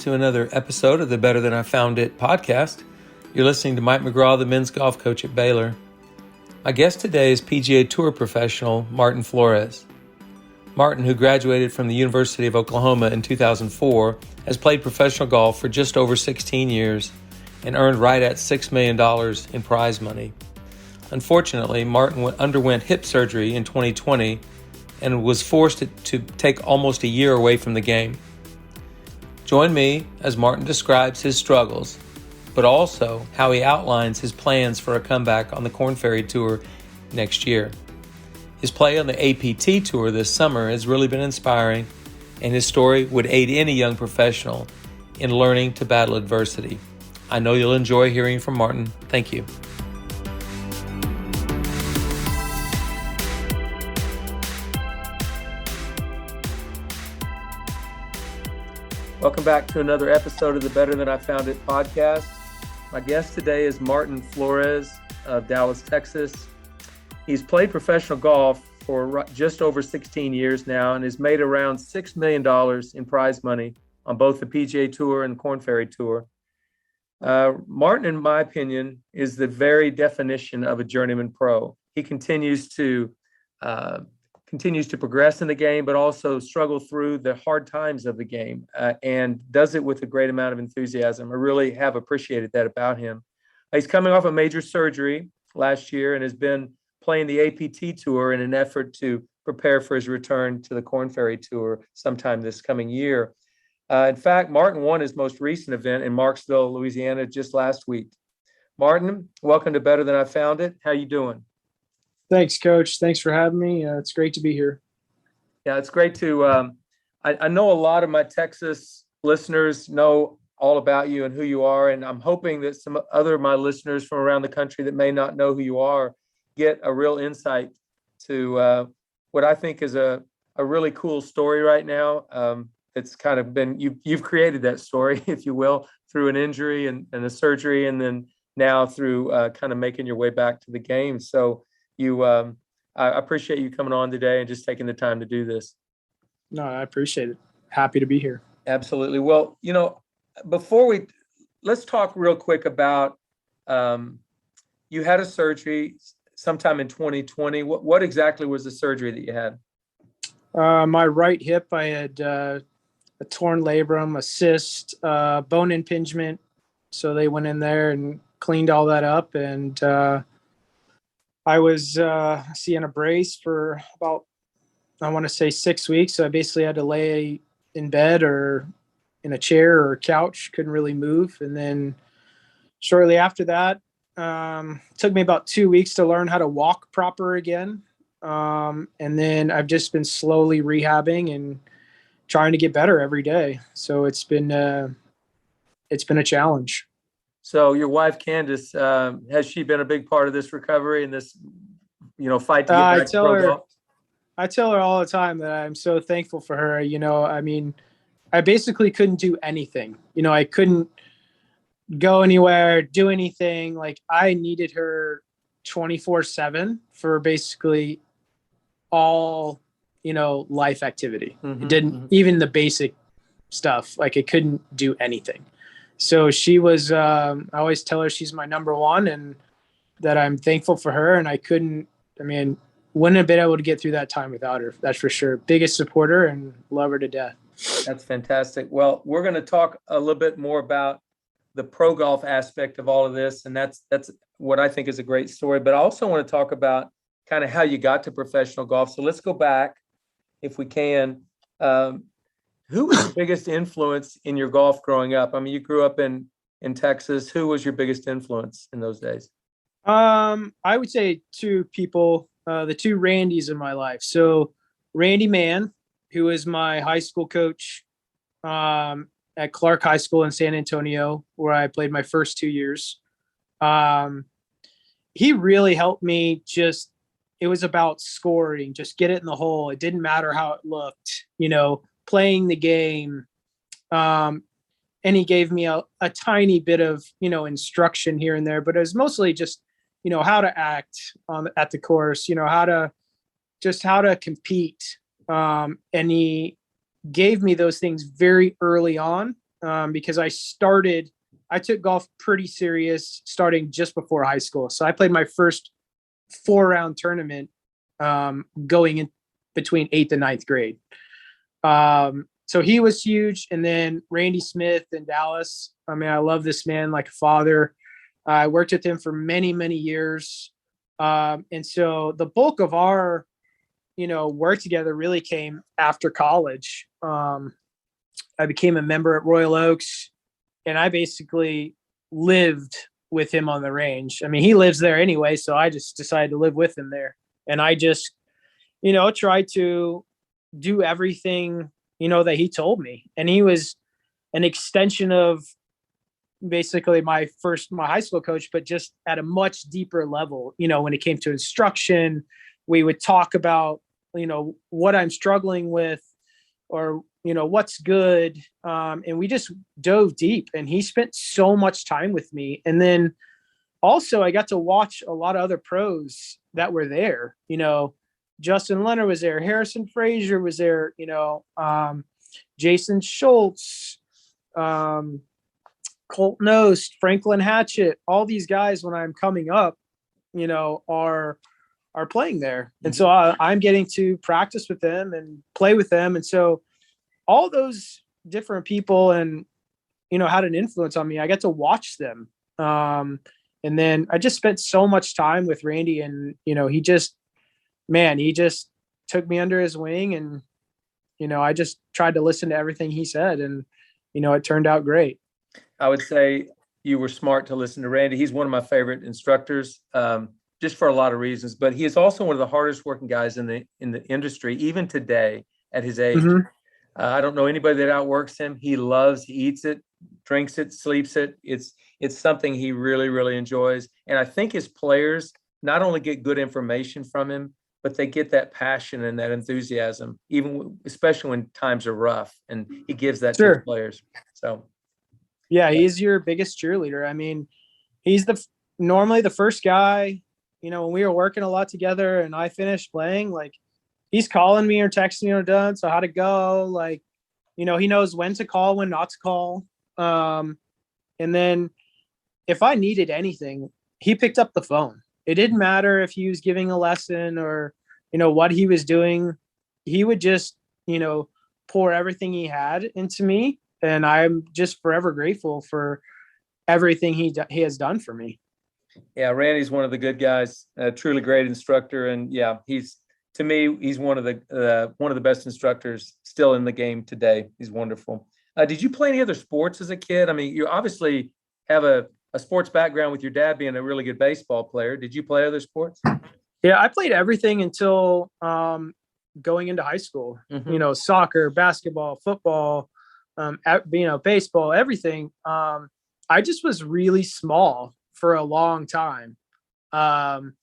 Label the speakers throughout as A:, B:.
A: to another episode of the Better Than I Found It podcast. You're listening to Mike McGraw, the men's golf coach at Baylor. My guest today is PGA Tour professional Martin Flores. Martin, who graduated from the University of Oklahoma in 2004, has played professional golf for just over 16 years and earned right at $6 million in prize money. Unfortunately, Martin underwent hip surgery in 2020 and was forced to take almost a year away from the game. Join me as Martin describes his struggles, but also how he outlines his plans for a comeback on the Korn Ferry Tour next year. His play on the APT Tour this summer has really been inspiring, and his story would aid any young professional in learning to battle adversity. I know you'll enjoy hearing from Martin. Thank you. Welcome back to another episode of the Better Than I Found It podcast. My guest today is Martin Flores of Dallas, Texas. He's played professional golf for just over 16 years now and has made around $6 million in prize money on both the PGA Tour and Korn Ferry Tour. Martin, in my opinion, is the very definition of a journeyman pro. He continues to progress in the game, but also struggle through the hard times of the game and does it with a great amount of enthusiasm. I really have appreciated that about him. He's coming off a major surgery last year and has been playing the APT Tour in an effort to prepare for his return to the Korn Ferry Tour sometime this coming year. In fact, Martin won his most recent event in Marksville, Louisiana, just last week. Martin, welcome to Better Than I Found It. How you doing?
B: Thanks, Coach. Thanks for having me. It's great to be here.
A: Yeah, it's great to I know a lot of my Texas listeners know all about you and who you are, and I'm hoping that some other of my listeners from around the country that may not know who you are get a real insight to what I think is a really cool story right now. It's kind of been, you've created that story, if you will, through an injury and a surgery, and then now through kind of making your way back to the game. So I appreciate you coming on today and just taking the time to do this.
B: No, I appreciate it. Happy to be here.
A: Absolutely. Well, let's talk real quick about, you had a surgery sometime in 2020. What exactly was the surgery that you had?
B: My right hip, I had a torn labrum, a cyst, bone impingement. So they went in there and cleaned all that up. And I was seeing a brace for about, I want to say 6 weeks. So I basically had to lay in bed or in a chair or a couch, couldn't really move. And then shortly after that, took me about 2 weeks to learn how to walk proper again. And then I've just been slowly rehabbing and trying to get better every day. So it's been a challenge. So your wife, Candace, has she been a big part of this recovery and this, fight to get back to pro golf? I tell her all the time that I'm so thankful for her. I basically couldn't do anything. I couldn't go anywhere, do anything. Like, I needed her 24/7 for basically all, life activity. It didn't, even the basic stuff, like, it couldn't do anything. So she was, I always tell her she's my number one and that I'm thankful for her. And wouldn't have been able to get through that time without her. That's for sure. Biggest supporter and love her to death.
A: That's fantastic. Well, we're going to talk a little bit more about the pro golf aspect of all of this. And that's what I think is a great story. But I also want to talk about kind of how you got to professional golf. So let's go back, if we can. Who was the biggest influence in your golf growing up? You grew up in Texas. Who was your biggest influence in those days?
B: I would say two people, the two Randys in my life. So Randy Mann, who was my high school coach at Clark High School in San Antonio, where I played my first 2 years. He really helped me. It was about scoring, just get it in the hole. It didn't matter how it looked, playing the game. And he gave me a tiny bit of, instruction here and there, but it was mostly just, how to act at the course, how to compete. And he gave me those things very early on. because I took golf pretty serious starting just before high school. So I played my first 4-round tournament going in between 8th and 9th grade. So he was huge. And then Randy Smith in Dallas. I mean, I love this man like a father. I worked with him for many, many years. And so the bulk of our, work together really came after college. I became a member at Royal Oaks, and I basically lived with him on the range. I mean, he lives there anyway, so I just decided to live with him there. And I just, tried to do everything, that he told me. And he was an extension of basically my high school coach, but just at a much deeper level. When it came to instruction, we would talk about, what I'm struggling with, or, what's good. And we just dove deep, and he spent so much time with me. And then also I got to watch a lot of other pros that were there. Justin Leonard was there. Harrison Frazier was there, Jason Schultz, Colt Knost, Franklin Hatchett, all these guys when I'm coming up, are playing there. And so I'm getting to practice with them and play with them. And so all those different people and, had an influence on me. I got to watch them. And then I just spent so much time with Randy, and, he just took me under his wing, and, I just tried to listen to everything he said, and, it turned out great.
A: I would say you were smart to listen to Randy. He's one of my favorite instructors, just for a lot of reasons, but he is also one of the hardest working guys in the industry, even today at his age. I don't know anybody that outworks him. He eats it, drinks it, sleeps it. It's something he really, really enjoys. And I think his players not only get good information from him, but they get that passion and that enthusiasm, especially when times are rough, and he gives that to his players. So,
B: yeah, he's your biggest cheerleader. I mean, he's normally the first guy, when we were working a lot together and I finished playing, like, he's calling me or texting me or done. So how'd it go? Like, he knows when to call, when not to call. And then if I needed anything, he picked up the phone. It didn't matter if he was giving a lesson or, what he was doing. He would just, pour everything he had into me. And I'm just forever grateful for everything he has done for me.
A: Yeah, Randy's one of the good guys, a truly great instructor. And yeah, he's one of the best instructors still in the game today. He's wonderful. Did you play any other sports as a kid? I mean, you obviously have a sports background with your dad being a really good baseball player. Did you play other sports?
B: Yeah, I played everything until going into high school. Soccer, basketball, football, baseball, everything. I just was really small for a long time. And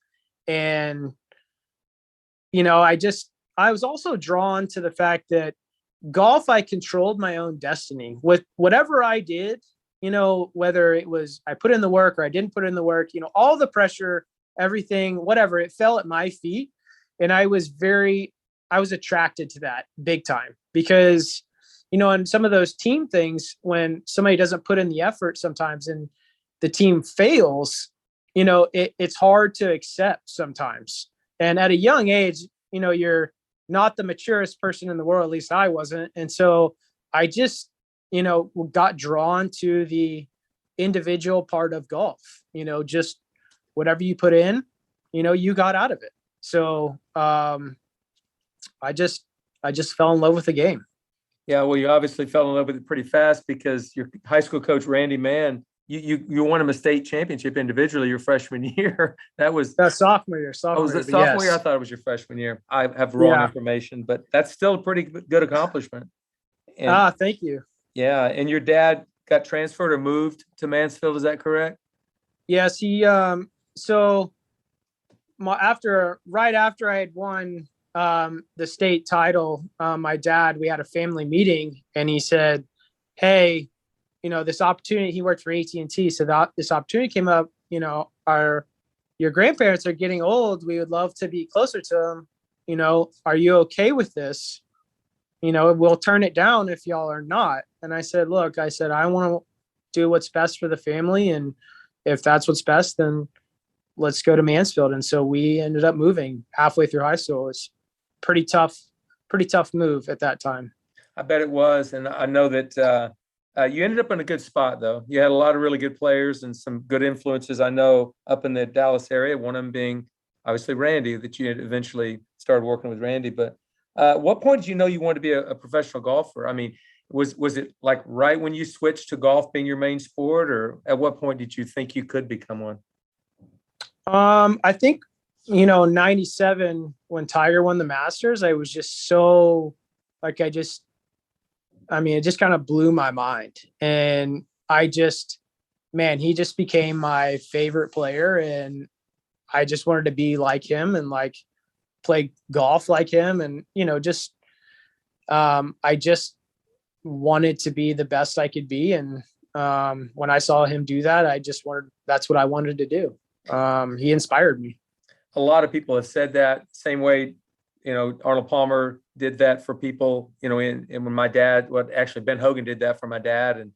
B: I was also drawn to the fact that golf, I controlled my own destiny with whatever I did, whether it was I put in the work or I didn't put in the work, all the pressure, everything, whatever, it fell at my feet. And I was attracted to that big time because, in some of those team things, when somebody doesn't put in the effort sometimes and the team fails, it's hard to accept sometimes. And at a young age, you're not the maturest person in the world, at least I wasn't. And so I just, got drawn to the individual part of golf, just whatever you put in, you got out of it. So I just fell in love with the game.
A: Yeah, well, you obviously fell in love with it pretty fast because your high school coach, Randy Mann, you won him a state championship individually your freshman year. That was
B: sophomore year.
A: Was it sophomore year? I thought it was your freshman year. I have wrong information, but that's still a pretty good accomplishment. And,
B: thank you.
A: Yeah, and your dad got transferred or moved to Mansfield. Is that correct?
B: Yes, he. So, right after I had won the state title, my dad, we had a family meeting, and he said, "Hey, this opportunity." He worked for AT&T, so this opportunity came up. Your grandparents are getting old. We would love to be closer to them. Are you okay with this? we'll turn it down if y'all are not. And I said, look, I want to do what's best for the family. And if that's what's best, then let's go to Mansfield. And so we ended up moving halfway through high school. It's pretty tough move at that time.
A: I bet it was. And I know that you ended up in a good spot, though. You had a lot of really good players and some good influences, I know, up in the Dallas area, one of them being obviously Randy, that you had eventually started working with Randy. But what point did you know you wanted to be a professional golfer? I mean, was it like right when you switched to golf being your main sport, or at what point did you think you could become one?
B: I think, 97 when Tiger won the Masters, I was just so like, it just kind of blew my mind. And he just became my favorite player. And I just wanted to be like him and like play golf like him. And, I just wanted to be the best I could be. And when I saw him do that, that's what I wanted to do. He inspired me.
A: A lot of people have said that same way, Arnold Palmer did that for people, and when my dad, Ben Hogan did that for my dad, and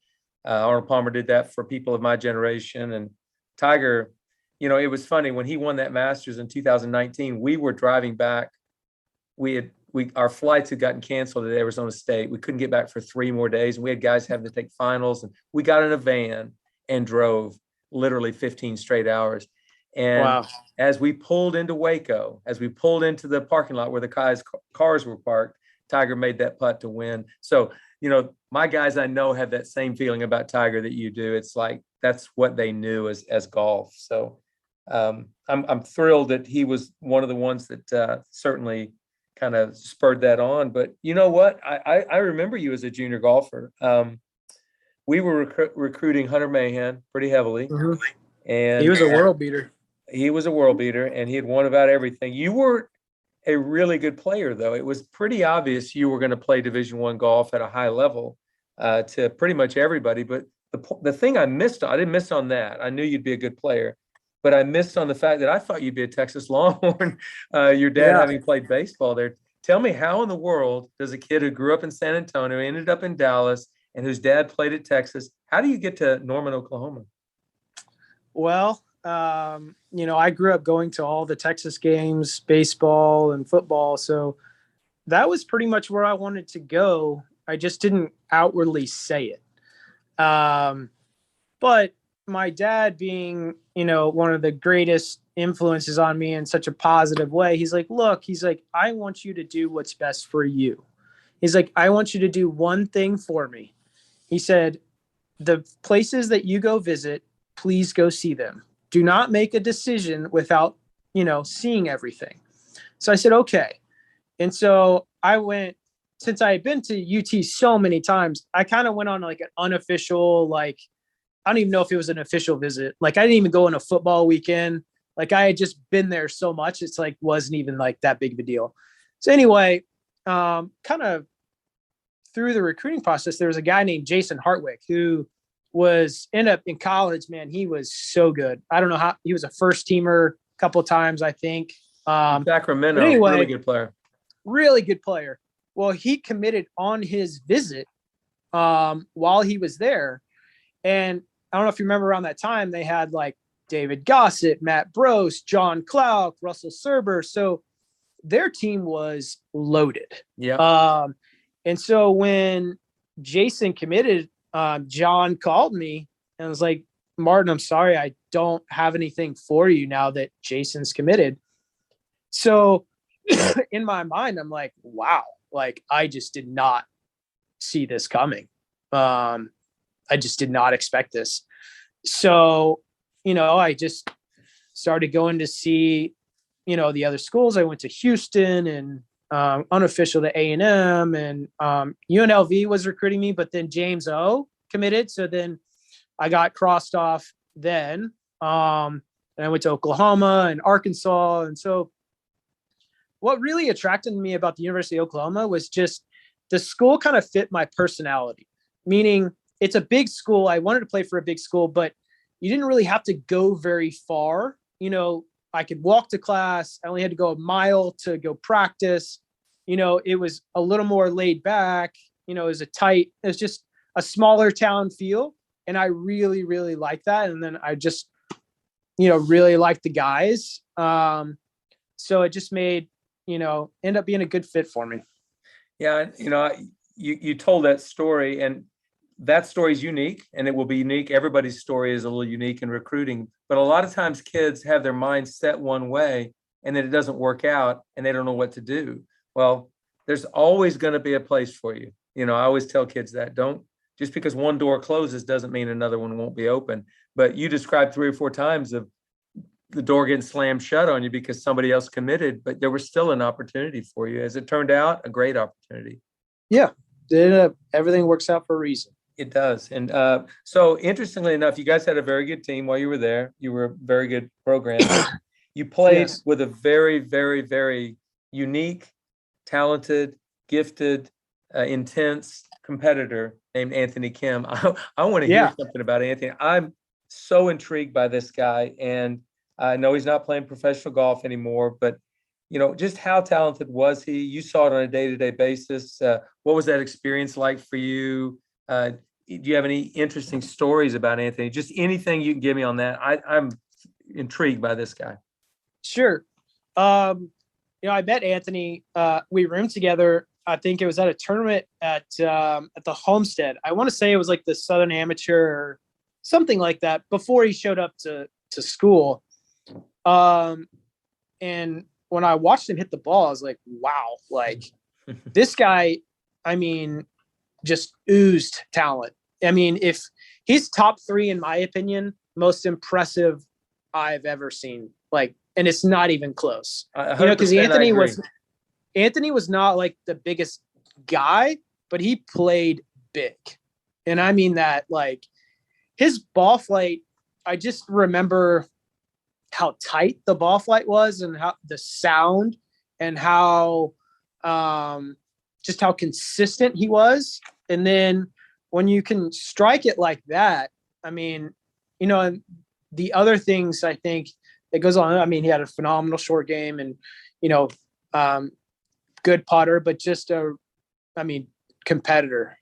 A: Arnold Palmer did that for people of my generation. And Tiger, it was funny when he won that Masters in 2019, we were driving back. Our flights had gotten canceled at Arizona State. We couldn't get back for 3 more days. And we had guys having to take finals, and we got in a van and drove literally 15 straight hours. And
B: wow.
A: As we pulled into Waco, as we pulled into the parking lot where the guys' cars were parked, Tiger made that putt to win. So, my guys I know have that same feeling about Tiger that you do. It's like that's what they knew as golf. So I'm thrilled that he was one of the ones that certainly kind of spurred that on. But you know what? I remember you as a junior golfer. We were recruiting Hunter Mahan pretty heavily.
B: Mm-hmm.
A: And
B: he was a world beater.
A: He was a world beater, and he had won about everything. You were a really good player, though. It was pretty obvious you were going to play Division I golf at a high level to pretty much everybody. But the thing I didn't miss on that. I knew you'd be a good player, but I missed on the fact that I thought you'd be a Texas Longhorn, your dad having played baseball there. Tell me, how in the world does a kid who grew up in San Antonio, ended up in Dallas, and whose dad played at Texas, how do you get to Norman, Oklahoma?
B: Well, I grew up going to all the Texas games, baseball and football. So that was pretty much where I wanted to go. I just didn't outwardly say it. But my dad being, one of the greatest influences on me in such a positive way, he's like, look, I want you to do what's best for you. He's like, I want you to do one thing for me. He said, the places that you go visit, please go see them. Do not make a decision without, seeing everything. So I said, okay. And so I went, since I had been to UT so many times, I kind of went on like an unofficial, I don't even know if it was an official visit. Like I didn't even go on a football weekend. Like I had just been there so much. It's like, wasn't even like that big of a deal. So anyway, kind of through the recruiting process, there was a guy named Jason Hartwick who ended up in college, man. He was so good. I don't know how he was a first teamer a couple of times, I think.
A: Sacramento,
B: anyway,
A: really good player.
B: Well, he committed on his visit while he was there. And I don't know if you remember around that time, they had like David Gossett, Matt Brose, John Clouk, Russell Serber. So their team was loaded.
A: Yeah.
B: And so when Jason committed, John called me and was like, Martin, I'm sorry, I don't have anything for you now that Jason's committed. So in my mind, I'm like, wow, like I just did not see this coming. I just did not expect this. So, I just started going to see, the other schools. I went to Houston and unofficial to A&M, and UNLV was recruiting me, but then James O committed. So then I got crossed off then. And I went to Oklahoma and Arkansas. And so what really attracted me about the University of Oklahoma was just the school kind of fit my personality, meaning it's a big school. I wanted to play for a big school, but you didn't really have to go very far. I could walk to class. I only had to go a mile to go practice. it was a little more laid back. It was it was just a smaller town feel. And I really, really liked that. And then I just, really liked the guys. So it just made, end up being a good fit for me.
A: Yeah. You told that story, and that story is unique, and it will be unique. Everybody's story is a little unique in recruiting, but a lot of times kids have their mind set one way and then it doesn't work out and they don't know what to do. Well, there's always going to be a place for you. I always tell kids that just because one door closes doesn't mean another one won't be open. But you described 3 or 4 times of the door getting slammed shut on you because somebody else committed, but there was still an opportunity for you. As it turned out, a great opportunity.
B: Yeah. Everything works out for a reason.
A: It does. And so interestingly enough, you guys had a very good team while you were there. You were a very good program. You played with a very, very, very unique, talented, gifted, intense competitor named Anthony Kim. I want to hear something about Anthony. I'm so intrigued by this guy, and I know he's not playing professional golf anymore, but just how talented was he? You saw it on a day-to-day basis. What was that experience like for you? Do you have any interesting stories about Anthony? Just anything you can give me on that. I'm intrigued by this guy.
B: Sure. I met Anthony. We roomed together. I think it was at a tournament at the Homestead. I want to say it was like the Southern Amateur or something like that before he showed up to school. And when I watched him hit the ball, I was like, wow, like this guy, just oozed talent. If he's top 3, in my opinion, most impressive I've ever seen, and it's not even close, because Anthony was not like the biggest guy, but he played big. And I mean that, his ball flight, I just remember how tight the ball flight was and how the sound and how just how consistent he was. And then when you can strike it like that, and the other things I think that goes on, he had a phenomenal short game and, good putter, but just competitor,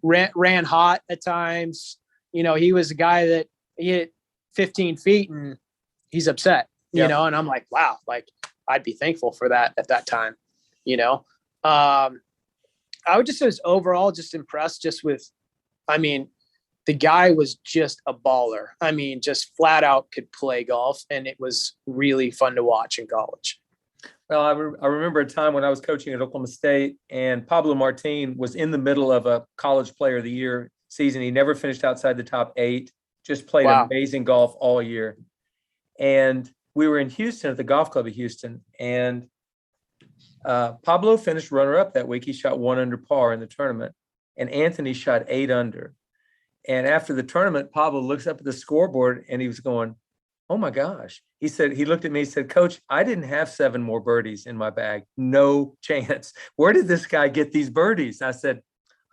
B: ran hot at times. He was a guy that he hit 15 feet and he's upset, and I'm like, wow, I'd be thankful for that at that time. I would just say overall just impressed just with, the guy was just a baller. Just flat out could play golf, and it was really fun to watch in college.
A: Well, I remember a time when I was coaching at Oklahoma State, and Pablo Martin was in the middle of a college player of the year season. He never finished outside the top 8, just played amazing golf all year. And we were in Houston at the Golf Club of Houston, and Pablo finished runner-up that week. He shot 1 under par in the tournament, and Anthony shot 8 under. And after the tournament, Pablo looks up at the scoreboard and he was going, oh my gosh. He said, he looked at me, he said, Coach, I didn't have 7 more birdies in my bag. No chance. Where did this guy get these birdies? I said,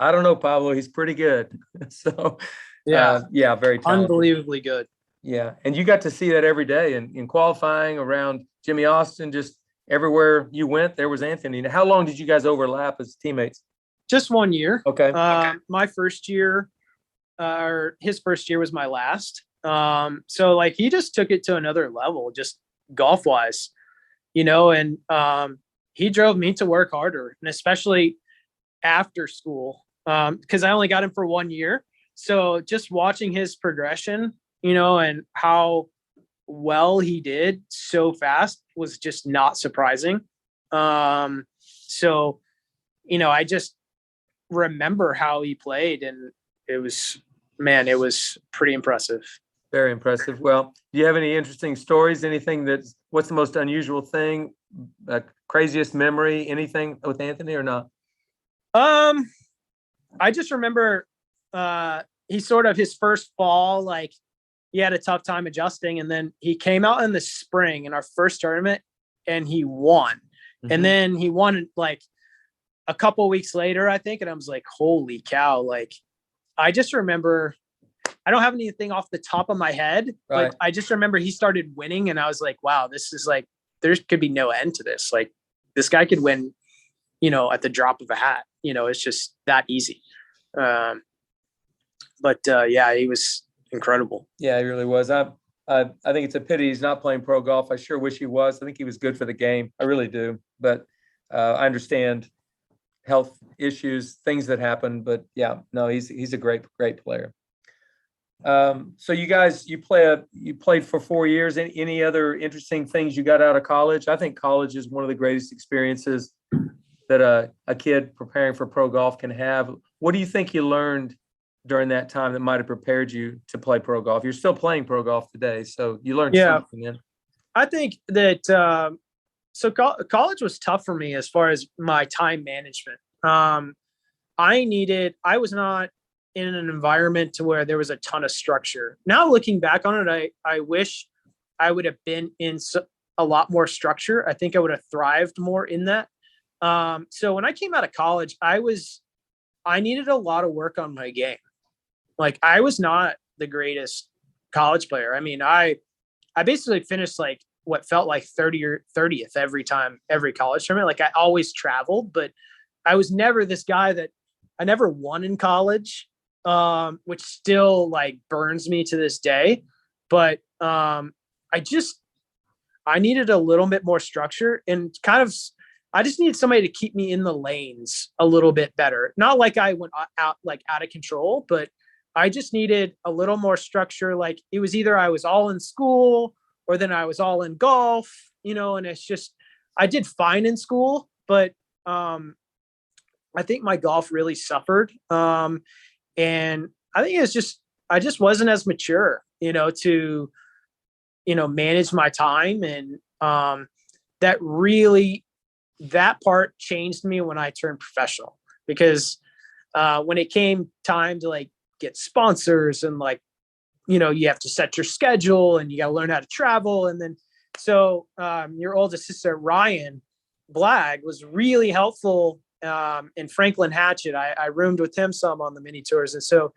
A: I don't know, Pablo. He's pretty good. So, very talented.
B: Unbelievably good.
A: Yeah. And you got to see that every day in qualifying around Jimmy Austin, just everywhere you went, there was Anthony. Now, how long did you guys overlap as teammates?
B: Just 1 year.
A: Okay.
B: My first year, or his first year was my last. So he just took it to another level, just golf wise, and he drove me to work harder, and especially after school, because I only got him for 1 year. So just watching his progression, and how well he did so fast was just not surprising. So, I just remember how he played, and it was pretty impressive.
A: Very impressive. Well, do you have any interesting stories? What's the most unusual thing, craziest memory, anything with Anthony or not?
B: I just remember he sort of his first fall, he had a tough time adjusting, and then he came out in the spring in our first tournament and he won. Mm-hmm. And then he won a couple weeks later, I think. And I was like, holy cow. I just remember, I don't have anything off the top of my head,
A: right,
B: but I just remember he started winning and I was like, wow, this is there could be no end to this. This guy could win at the drop of a hat. It's just that easy. But yeah, he was incredible.
A: Yeah, he really was. I think it's a pity he's not playing pro golf. I sure wish he was. I think he was good for the game. I really do. But I understand health issues, things that happen. But yeah, no, he's a great player. So you guys, you played for 4 years. Any other interesting things you got out of college? I think college is one of the greatest experiences that a kid preparing for pro golf can have. What do you think you learned during that time that might have prepared you to play pro golf? You're still playing pro golf today, so you learned something then.
B: I think that college was tough for me as far as my time management. I was not in an environment to where there was a ton of structure. Now looking back on it, I wish I would have been in a lot more structure. I think I would have thrived more in that. So when I came out of college, I needed a lot of work on my game. Like, I was not the greatest college player. I mean, I basically finished like what felt like 30th every college tournament. Like, I always traveled, but I was never this guy that I never won in college, which still like burns me to this day. But I needed a little bit more structure, and I just needed somebody to keep me in the lanes a little bit better. Not like I went out of control, but I just needed a little more structure. Like, it was either I was all in school or then I was all in golf, and it's just, I did fine in school, but I think my golf really suffered. And I think it's just, I just wasn't as mature, to, manage my time. And that part changed me when I turned professional, because when it came time to like get sponsors and like, you have to set your schedule and you got to learn how to travel. And then, so your old assistant, Ryan Blagg, was really helpful. And Franklin Hatchett, I roomed with him some on the mini tours. And so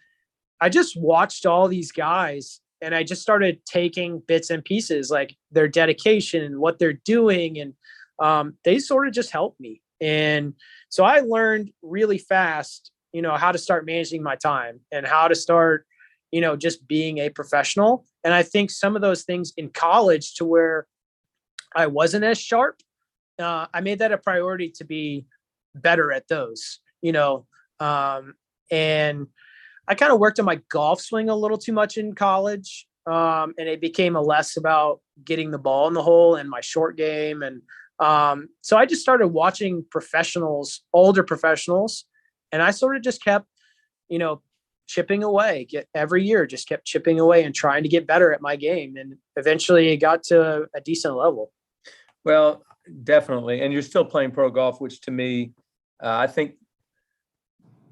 B: I just watched all these guys and I just started taking bits and pieces, like their dedication and what they're doing. And they sort of just helped me. And so I learned really fast, how to start managing my time and how to start, just being a professional. And I think some of those things in college, to where I wasn't as sharp, I made that a priority to be better at those, and I kind of worked on my golf swing a little too much in college. And it became less about getting the ball in the hole and my short game. And so I just started watching older professionals, and I sort of just kept, chipping away, every year, just kept chipping away and trying to get better at my game. And eventually it got to a decent level.
A: Well, definitely. And you're still playing pro golf, which to me, I think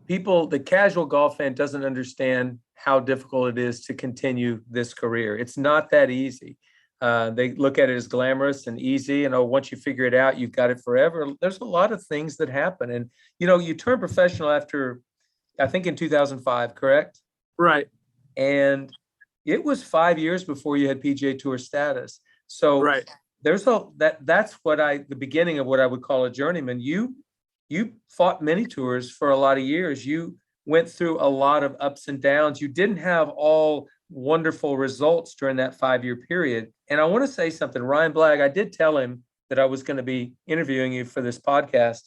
A: the casual golf fan doesn't understand how difficult it is to continue this career. It's not that easy. They look at it as glamorous and easy. And once you figure it out, you've got it forever. There's a lot of things that happen. And, you turn professional after, I think in 2005, correct?
B: Right.
A: And it was 5 years before you had PGA Tour status. So
B: right.
A: That's the beginning of what I would call a journeyman. You fought many tours for a lot of years. You went through a lot of ups and downs. You didn't have all wonderful results during that 5-year period. And I want to say something. Ryan Blagg, I did tell him that I was going to be interviewing you for this podcast.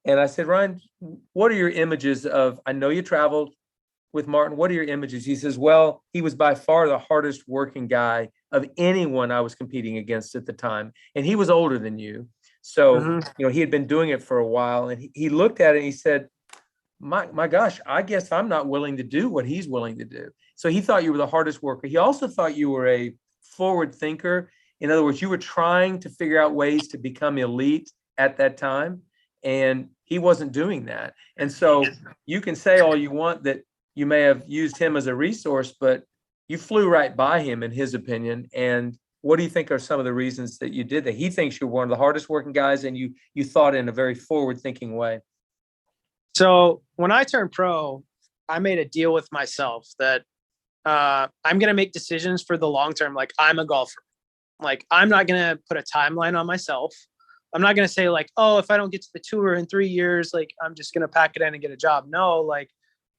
A: And I said, Ryan, what are your images of, I know you traveled with Martin. What are your images? He says, well, he was by far the hardest working guy of anyone I was competing against at the time. And he was older than you. So, he had been doing it for a while, and he looked at it and he said, my gosh, I guess I'm not willing to do what he's willing to do. So he thought you were the hardest worker. He also thought you were a forward thinker. In other words, you were trying to figure out ways to become elite at that time, and he wasn't doing that. And so you can say all you want that you may have used him as a resource, but you flew right by him in his opinion. And what do you think are some of the reasons that you did that? He thinks you're one of the hardest working guys, and you thought in a very forward thinking way.
B: So when I turned pro, I made a deal with myself that I'm going to make decisions for the long term. Like, I'm a golfer. Like, I'm not going to put a timeline on myself. I'm not going to say like, oh, if I don't get to the tour in 3 years, like I'm just going to pack it in and get a job. No, like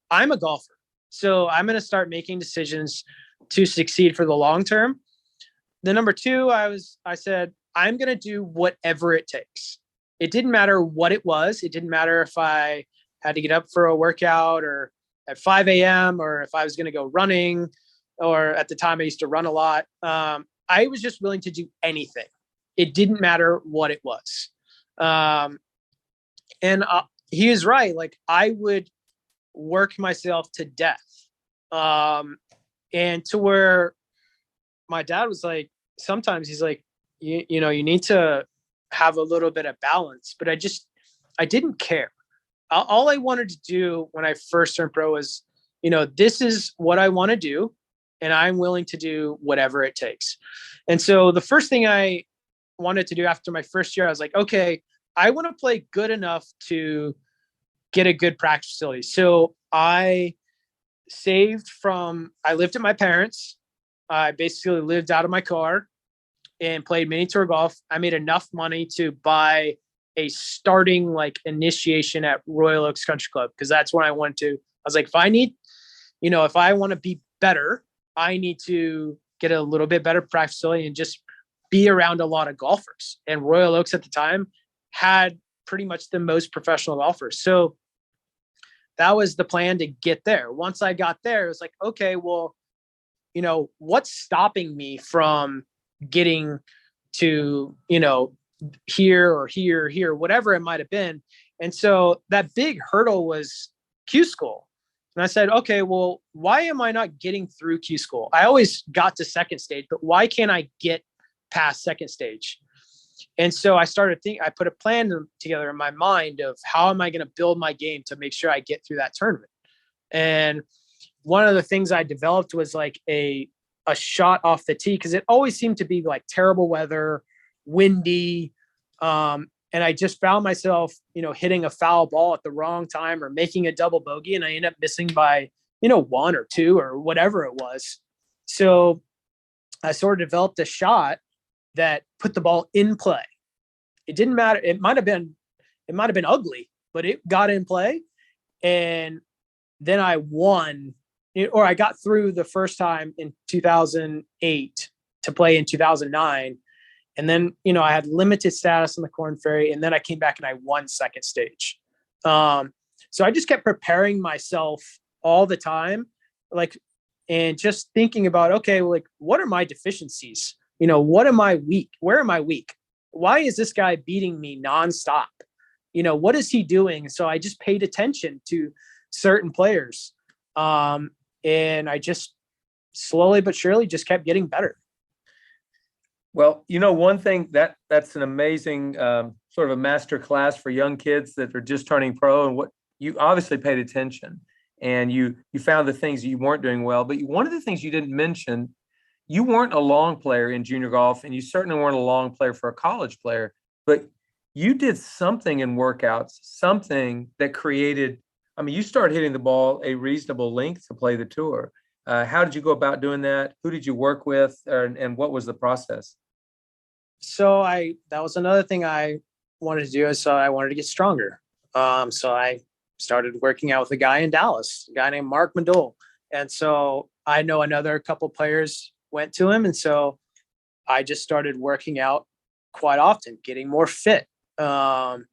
B: I'm a golfer. So I'm going to start making decisions to succeed for the long term. The number two, I said, I'm going to do whatever it takes. It didn't matter what it was. It didn't matter if I had to get up for a workout or at 5 a.m. or if I was going to go running, or at the time I used to run a lot. I was just willing to do anything. It didn't matter what it was. And he is right. Like I would work myself to death. And to where my dad was like, sometimes he's like, you know, you need to have a little bit of balance, but I didn't care. All I wanted to do when I first turned pro was, you know, this is what I want to do, and I'm willing to do whatever it takes. And so the first thing I wanted to do after my first year, I was like, okay, I want to play good enough to get a good practice facility. So I lived at my parents'. I basically lived out of my car and played mini tour golf. I made enough money to buy a starting like initiation at Royal Oaks Country Club, because that's when I went to. I was like, if I want to be better, I need to get a little bit better practice facility and just be around a lot of golfers. And Royal Oaks at the time had pretty much the most professional golfers. So that was the plan to get there. Once I got there, it was like, okay, well, you know, what's stopping me from getting to, you know, here or here, whatever it might have been. And so that big hurdle was Q school. And I said, okay, well, why am I not getting through Q school? I always got to second stage, but why can't I get past second stage? And so I put a plan together in my mind of how am I going to build my game to make sure I get through that tournament. And one of the things I developed was like a shot off the tee, because it always seemed to be like terrible weather, windy. And I just found myself, you know, hitting a foul ball at the wrong time or making a double bogey, and I ended up missing by, you know, 1 or 2 or whatever it was. So I sort of developed a shot that put the ball in play. It didn't matter. It might have been ugly, but it got in play. And then I won, or I got through the first time in 2008 to play in 2009. And then, you know, I had limited status on the Korn Ferry, and then I came back and I won second stage. So I just kept preparing myself all the time, like, and just thinking about, okay, like, what are my deficiencies? You know, what am I weak? Where am I weak? Why is this guy beating me nonstop? You know, what is he doing? So I just paid attention to certain players. And I just slowly but surely just kept getting better.
A: Well, you know, one thing that's an amazing sort of a master class for young kids that are just turning pro, and what you obviously paid attention and you found the things you weren't doing well. But one of the things you didn't mention, you weren't a long player in junior golf, and you certainly weren't a long player for a college player, but you did something in workouts, something that created, I mean, you started hitting the ball a reasonable length to play the tour. How did you go about doing that? Who did you work with, and what was the process?
B: So that was another thing I wanted to do. So I wanted to get stronger. So I started working out with a guy in Dallas, a guy named Mark Mandel. And so I know another couple players went to him. And so I just started working out quite often, getting more fit. And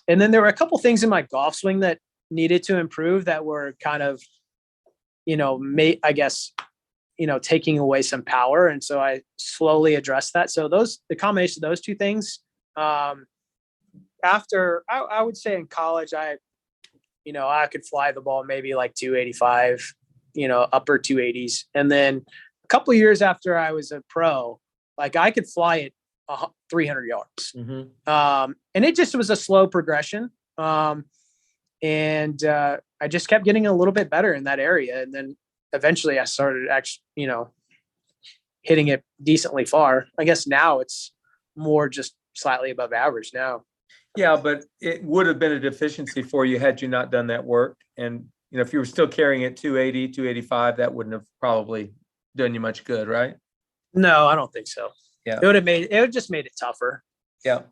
B: then there were a couple things in my golf swing that needed to improve that were kind of, you know, I guess, you know, taking away some power. And so I slowly addressed that. So the combination of those two things, after I would say in college, I could fly the ball maybe like 285, you know, upper 280s. And then a couple of years after I was a pro, like I could fly it 300 yards. Mm-hmm. And it just was a slow progression. And I just kept getting a little bit better in that area. And then eventually I started actually, you know, hitting it decently far. I guess now it's more just slightly above average now.
A: Yeah, but it would have been a deficiency for you had you not done that work. And, you know, if you were still carrying it 280, 285, that wouldn't have probably done you much good, right?
B: No, I don't think so.
A: Yeah.
B: It would just made it tougher.
A: Yeah.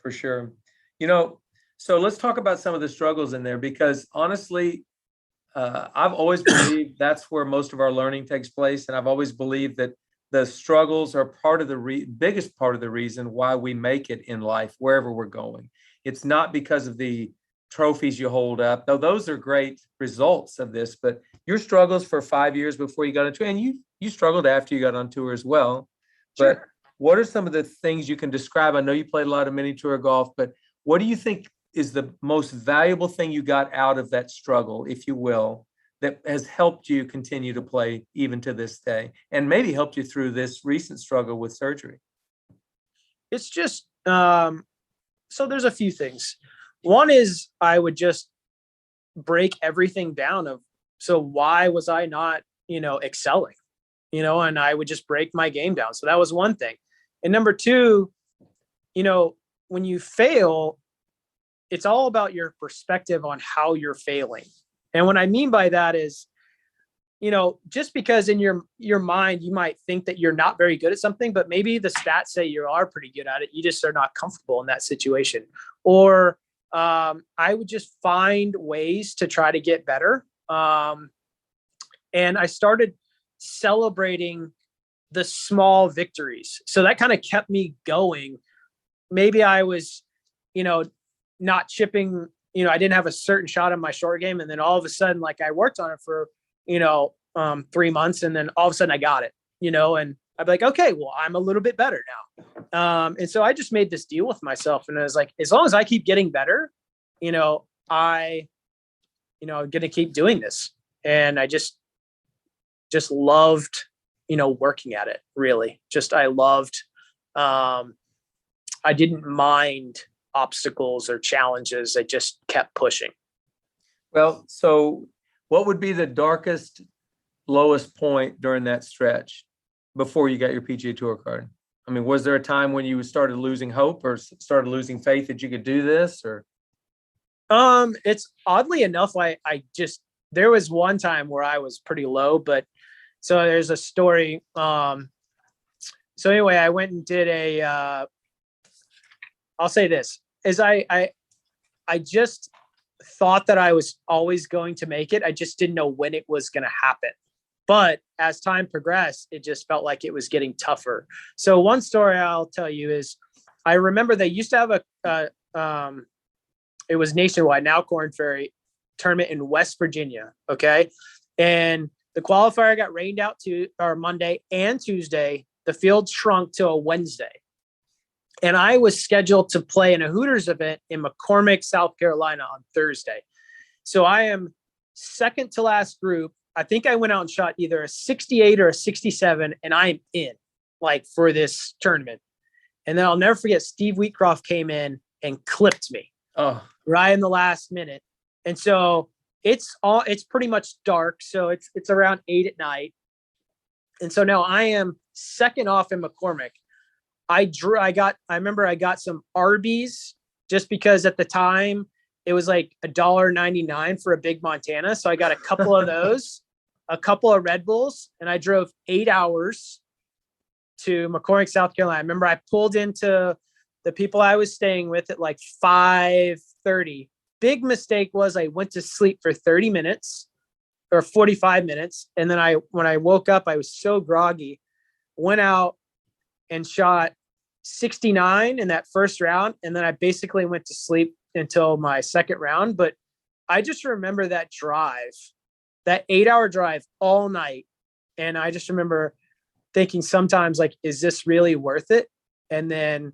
A: For sure. You know, so let's talk about some of the struggles in there, because honestly, I've always believed that's where most of our learning takes place. And I've always believed that the struggles are part of the biggest part of the reason why we make it in life, wherever we're going. It's not because of the trophies you hold up, though those are great results of this, but your struggles for 5 years before you got on tour, and you struggled after you got on tour as well.
B: Sure.
A: But what are some of the things you can describe? I know you played a lot of mini tour golf, but what do you think is the most valuable thing you got out of that struggle, if you will, that has helped you continue to play even to this day, and maybe helped you through this recent struggle with surgery?
B: It's just, so there's a few things. One is I would just break everything down of, so why was I not, excelling, and I would just break my game down. So that was one thing. And number two, when you fail, it's all about your perspective on how you're failing. And what I mean by that is, just because in your mind, you might think that you're not very good at something, but maybe the stats say you are pretty good at it. You just are not comfortable in that situation. Or I would just find ways to try to get better. And I started celebrating the small victories. So that kind of kept me going. Maybe I was, not chipping, I didn't have a certain shot on my short game. And then all of a sudden, like, I worked on it for, 3 months, and then all of a sudden I got it, and I'd be like, okay, well, I'm a little bit better now. And so I just made this deal with myself, and I was like, as long as I keep getting better, I'm going to keep doing this. And I just loved, working at it, really. I loved, I didn't mind obstacles or challenges. I just kept pushing.
A: Well, so what would be the darkest, lowest point during that stretch before you got your PGA Tour card? I mean, was there a time when you started losing hope or started losing faith that you could do this? Or
B: it's oddly enough, there was one time where I was pretty low, but so there's a story. So anyway, I went and did I'll say this, is I just thought that I was always going to make it. I just didn't know when it was going to happen. But as time progressed, it just felt like it was getting tougher. So one story I'll tell you is, I remember they used to have it was nationwide, now Korn Ferry tournament in West Virginia. Okay. And the qualifier got rained out Monday and Tuesday. The field shrunk to a Wednesday. And I was scheduled to play in a Hooters event in McCormick, South Carolina on Thursday. So I am second to last group. I think I went out and shot either a 68 or a 67, and I'm in, like, for this tournament. And then I'll never forget, Steve Wheatcroft came in and clipped me right in the last minute. And so it's pretty much dark. So it's around 8 at night. And so now I am second off in McCormick. I remember I got some Arby's just because at the time it was like $1.99 for a Big Montana. So I got a couple of those, a couple of Red Bulls, and I drove 8 hours to McCormick, South Carolina. I remember I pulled into the people I was staying with at like 5:30. Big mistake was I went to sleep for 30 minutes or 45 minutes. And then when I woke up, I was so groggy, went out and shot 69 in that first round. And then I basically went to sleep until my second round. But I just remember that drive, that 8-hour drive all night. And I just remember thinking sometimes, like, is this really worth it? And then,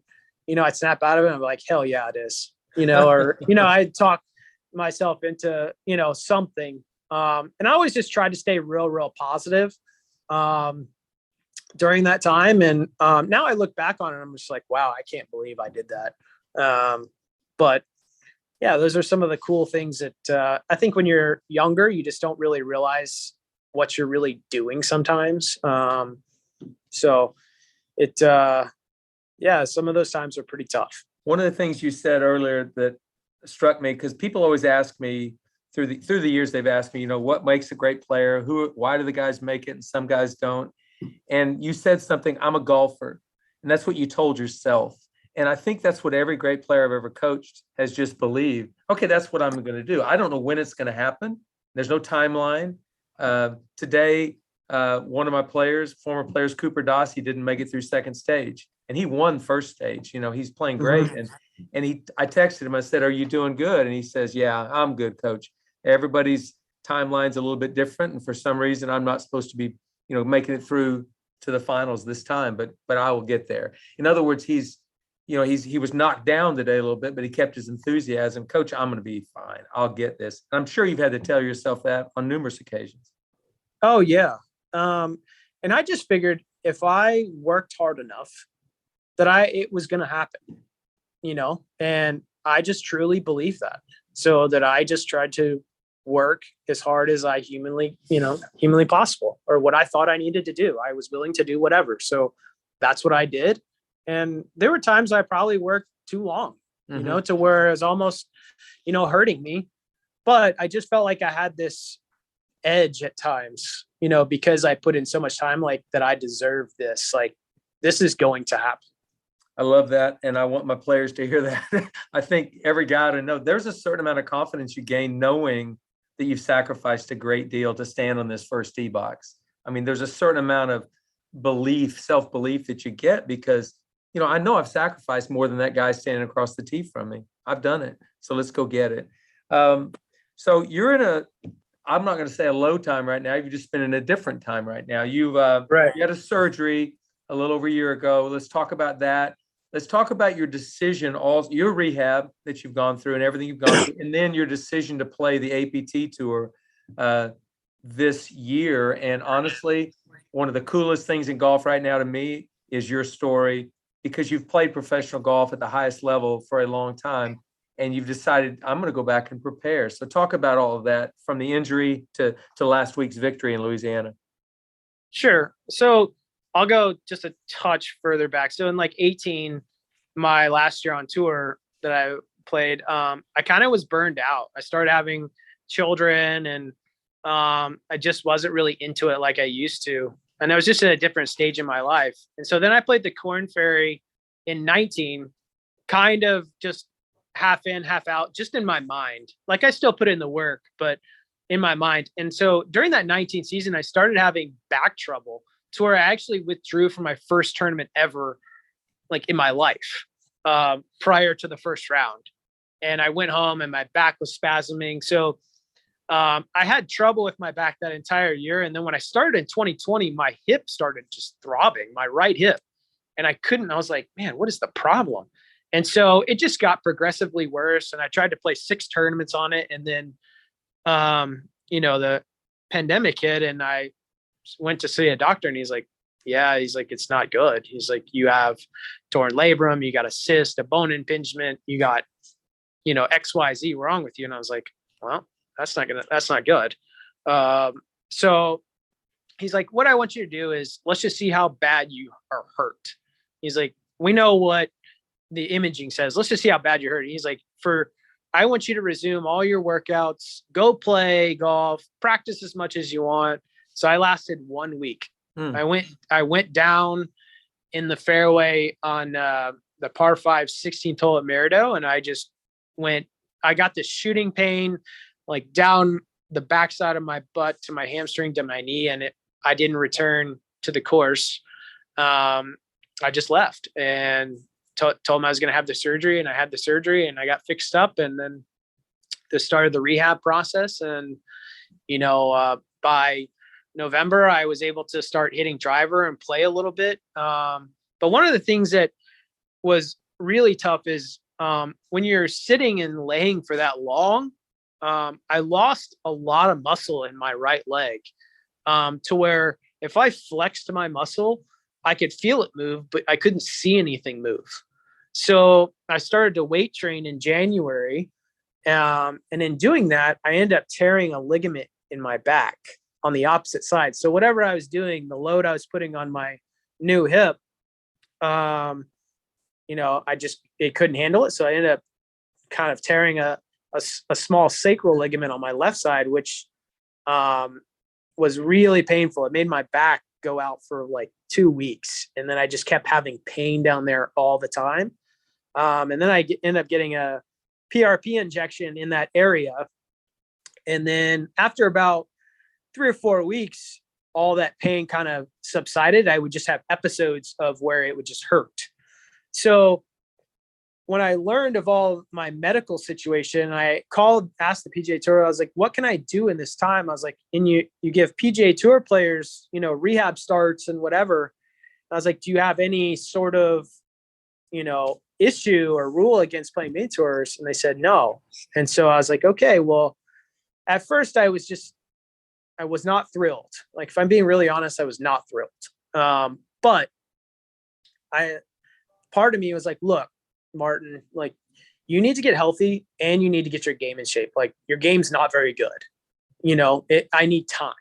B: I'd snap out of it and I'm like, hell yeah, it is, or, I'd talk myself into, something. And I always just tried to stay real positive during that time. And now I look back on it, I'm just like, wow, I can't believe I did that. But yeah, those are some of the cool things that I think when you're younger, you just don't really realize what you're really doing sometimes. So some of those times are pretty tough.
A: One of the things you said earlier that struck me, because people always ask me through the years, they've asked me, what makes a great player? Why do the guys make it and some guys don't? And you said something, I'm a golfer. And that's what you told yourself. And I think that's what every great player I've ever coached has just believed. Okay, that's what I'm going to do. I don't know when it's going to happen. There's no timeline. Today, one of my players, former players, Cooper Doss, he didn't make it through second stage, and he won first stage. You know, he's playing great. I texted him. I said, "Are you doing good?" And he says, "Yeah, I'm good, coach. Everybody's timeline's a little bit different, and for some reason, I'm not supposed to be, making it through to the finals this time, but I will get there." In other words, he was knocked down today a little bit, but he kept his enthusiasm. Coach, I'm going to be fine. I'll get this. And I'm sure you've had to tell yourself that on numerous occasions.
B: Oh yeah. And I just figured if I worked hard enough that it was going to happen, and I just truly believe that. So that I just tried to work as hard as I humanly possible, or what I thought I needed to do. I was willing to do whatever. So that's what I did. And there were times I probably worked too long, to where it was almost, hurting me. But I just felt like I had this edge at times, because I put in so much time, like that I deserve this, like this is going to happen.
A: I love that. And I want my players to hear that. I think every guy to know there's a certain amount of confidence you gain knowing that you've sacrificed a great deal to stand on this first tee box. I mean, there's a certain amount of belief, self-belief that you get because, I know I've sacrificed more than that guy standing across the tee from me. I've done it. So let's go get it. So you're in I'm not going to say a low time right now. You've just been in a different time right now. You had a surgery a little over a year ago. Let's talk about that. Let's talk about your decision, your rehab that you've gone through and everything you've gone through, and then your decision to play the APT Tour this year. And honestly, one of the coolest things in golf right now to me is your story, because you've played professional golf at the highest level for a long time, and you've decided, I'm going to go back and prepare. So talk about all of that from the injury to last week's victory in Louisiana.
B: Sure. So I'll go just a touch further back. So in like 18, my last year on tour that I played, I kind of was burned out. I started having children, and I just wasn't really into it like I used to. And I was just at a different stage in my life. And so then I played the Korn Ferry in 19, kind of just half in, half out, just in my mind. Like I still put in the work, but in my mind. And so during that 19 season, I started having back trouble to where I actually withdrew from my first tournament ever, like in my life, prior to the first round. And I went home and my back was spasming. So I had trouble with my back that entire year. And then when I started in 2020, my hip started just throbbing, my right hip. And I was like, man, what is the problem? And so it just got progressively worse. And I tried to play 6 tournaments on it. And then, the pandemic hit, and I went to see a doctor, and he's like, it's not good. He's like, you have torn labrum, you got a cyst, a bone impingement, you got, XYZ wrong with you. And I was like, well, that's not good. So he's like, what I want you to do is let's just see how bad you are hurt. He's like, we know what the imaging says. Let's just see how bad you're hurt. He's like, I want you to resume all your workouts, go play golf, practice as much as you want. So I lasted 1 week. I went down in the fairway on the par 5 16th hole at Merido. And I got this shooting pain, like down the backside of my butt to my hamstring to my knee. And I didn't return to the course. I just left and told him I was going to have the surgery, and I had the surgery and I got fixed up, and then the start of the rehab process. And, by November, I was able to start hitting driver and play a little bit. But one of the things that was really tough is when you're sitting and laying for that long, I lost a lot of muscle in my right leg, to where if I flexed my muscle, I could feel it move, but I couldn't see anything move. So I started to weight train in January. And in doing that, I ended up tearing a ligament in my back on the opposite side. So whatever I was doing, the load I was putting on my new hip, it couldn't handle it. So I ended up kind of tearing a small sacral ligament on my left side, which was really painful. It made my back go out for like 2 weeks. And then I just kept having pain down there all the time. And then end up getting a PRP injection in that area. And then after about 3 or 4 weeks, all that pain kind of subsided. I would just have episodes of where it would just hurt. So when I learned of all my medical situation, I asked the PGA Tour, I was like, what can I do in this time? I was like, and you give PGA Tour players, rehab starts and whatever. I was like, do you have any sort of, issue or rule against playing mini tours? And they said no. And so I was like, okay, well, at first I was not thrilled. Like, if I'm being really honest, I was not thrilled. But part of me was like, look, Martin, like, you need to get healthy and you need to get your game in shape. Like, your game's not very good. I need time.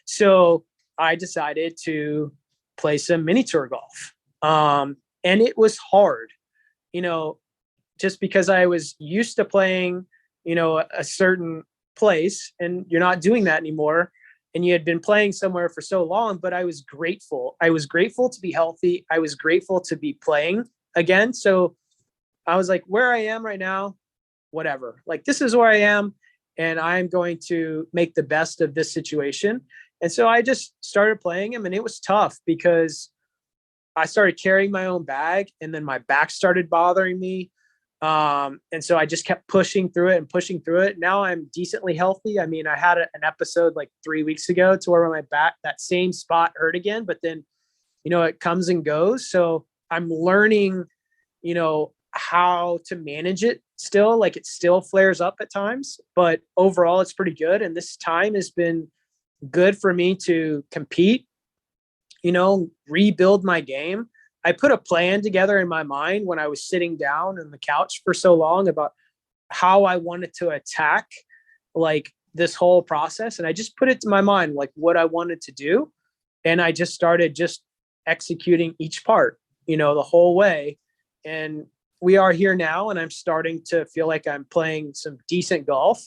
B: So I decided to play some mini tour golf. And it was hard, just because I was used to playing, a certain place, and you're not doing that anymore. And you had been playing somewhere for so long, but I was grateful. I was grateful to be healthy. I was grateful to be playing again. So I was like, where I am right now, whatever, like, this is where I am, and I'm going to make the best of this situation. And so I just started playing him, and it was tough because I started carrying my own bag, and then my back started bothering me. And so I just kept pushing through it. Now I'm decently healthy. I mean, I had an episode like 3 weeks ago to where my back, that same spot hurt again, but then, it comes and goes. So I'm learning, how to manage it still. Like, it still flares up at times, but overall it's pretty good. And this time has been good for me to compete, rebuild my game. I put a plan together in my mind when I was sitting down on the couch for so long about how I wanted to attack like this whole process. And I just put it to my mind, like, what I wanted to do. And I just started just executing each part, the whole way. And we are here now, and I'm starting to feel like I'm playing some decent golf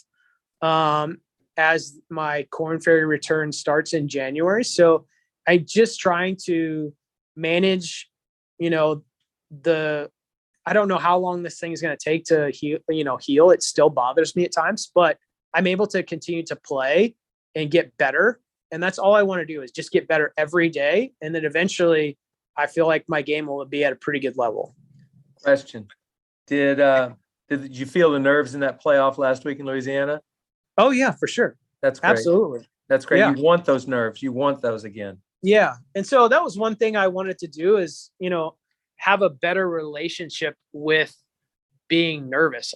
B: as my Korn Ferry return starts in January. So I just trying to manage, I don't know how long this thing is going to take to heal. It still bothers me at times, but I'm able to continue to play and get better. And that's all I want to do, is just get better every day. And then eventually I feel like my game will be at a pretty good level.
A: Question. Did you feel the nerves in that playoff last week in Louisiana?
B: Oh yeah, for sure.
A: That's great.
B: Absolutely.
A: That's great.
B: Yeah.
A: You want those nerves. You want those again.
B: Yeah. And so that was one thing I wanted to do, is, have a better relationship with being nervous.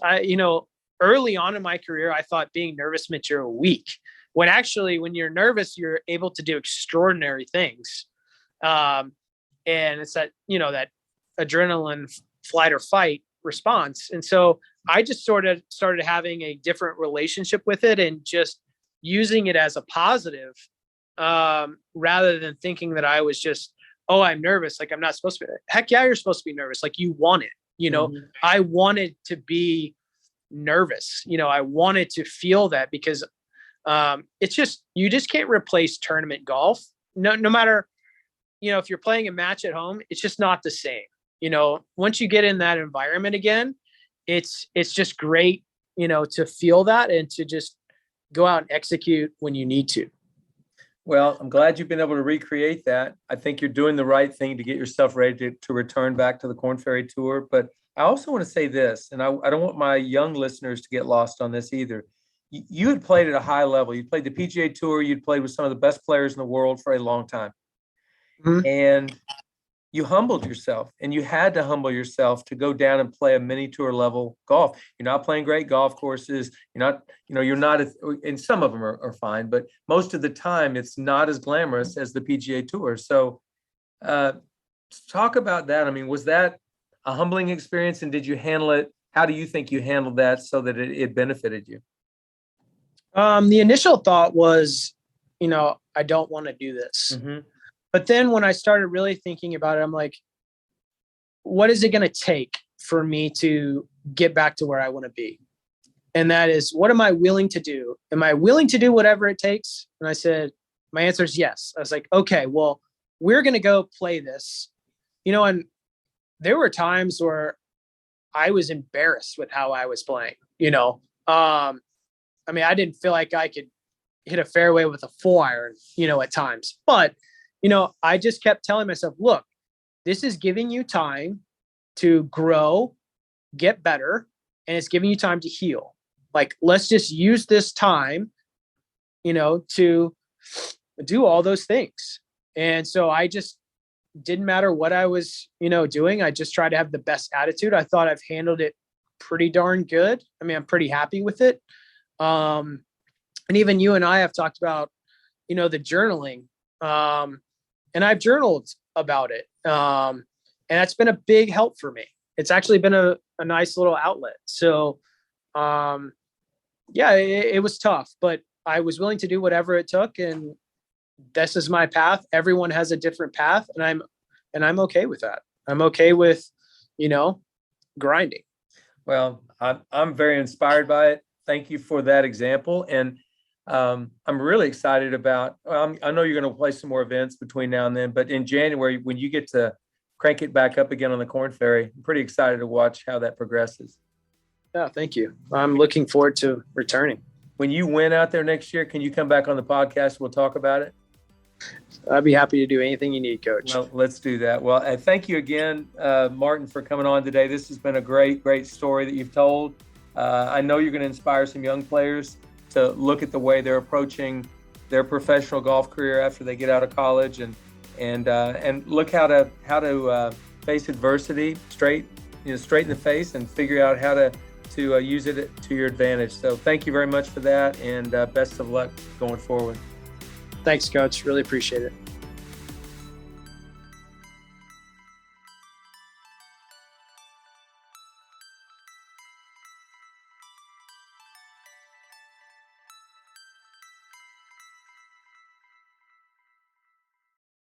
B: Early on in my career, I thought being nervous meant you're weak, when actually, when you're nervous, you're able to do extraordinary things. And it's that, that adrenaline flight or fight response. And so I just sort of started having a different relationship with it, and just using it as a positive, rather than thinking that I was just, oh, I'm nervous, like I'm not supposed to be. Heck yeah, you're supposed to be nervous. Like, you want it, Mm-hmm. I wanted to be nervous. I wanted to feel that, because it's just, you just can't replace tournament golf. No matter, if you're playing a match at home, it's just not the same. Once you get in that environment again, it's just great, to feel that and to just go out and execute when you need to.
A: Well, I'm glad you've been able to recreate that. I think you're doing the right thing to get yourself ready to return back to the Korn Ferry Tour. But I also want to say this, and I don't want my young listeners to get lost on this either. You had played at a high level. You played the PGA Tour. You'd played with some of the best players in the world for a long time. Mm-hmm. And you humbled yourself, and you had to humble yourself to go down and play a mini tour level golf. You're not playing great golf courses. You're not, and some of them are fine, but most of the time it's not as glamorous as the PGA Tour. So talk about that. I mean, was that a humbling experience, and did you handle it? How do you think you handled that so that it benefited you?
B: The initial thought was, I don't want to do this. Mm-hmm. But then when I started really thinking about it, I'm like, what is it going to take for me to get back to where I want to be? And that is, what am I willing to do? Am I willing to do whatever it takes? And I said, my answer is yes. I was like, okay, well, we're going to go play this, and there were times where I was embarrassed with how I was playing, you know. I mean, I didn't feel like I could hit a fairway with a 4-iron, you know, at times. But, you know, I just kept telling myself, look, this is giving you time to grow, get better, and it's giving you time to heal. Like, let's just use this time, you know, to do all those things. And so I just didn't matter what I was, you know, doing. I just tried to have the best attitude. I thought I've handled it pretty darn good. I mean, I'm pretty happy with it. And even you and I have talked about, you know, the journaling. And I've journaled about it. And that's been a big help for me. It's actually been a nice little outlet. So, yeah, it was tough, but I was willing to do whatever it took. And this is my path. Everyone has a different path, and I'm okay with that. I'm okay with, you know, grinding.
A: Well, I'm very inspired by it. Thank you for that example. And I'm really excited about, I know you're going to play some more events between now and then, but in January, when you get to crank it back up again on the Korn Ferry, I'm pretty excited to watch how that progresses.
B: Yeah, thank you. I'm looking forward to returning.
A: When you win out there next year, can you come back on the podcast? We'll talk about it.
B: I'd be happy to do anything you need, Coach.
A: Well, let's do that. Well, thank you again, Martin, for coming on today. This has been a great, great story that you've told. I know you're going to inspire some young players to look at the way they're approaching their professional golf career after they get out of college, and look how to face adversity straight in the face and figure out how to use it to your advantage. So thank you very much for that, and best of luck going forward.
B: Thanks, Coach. Really appreciate it.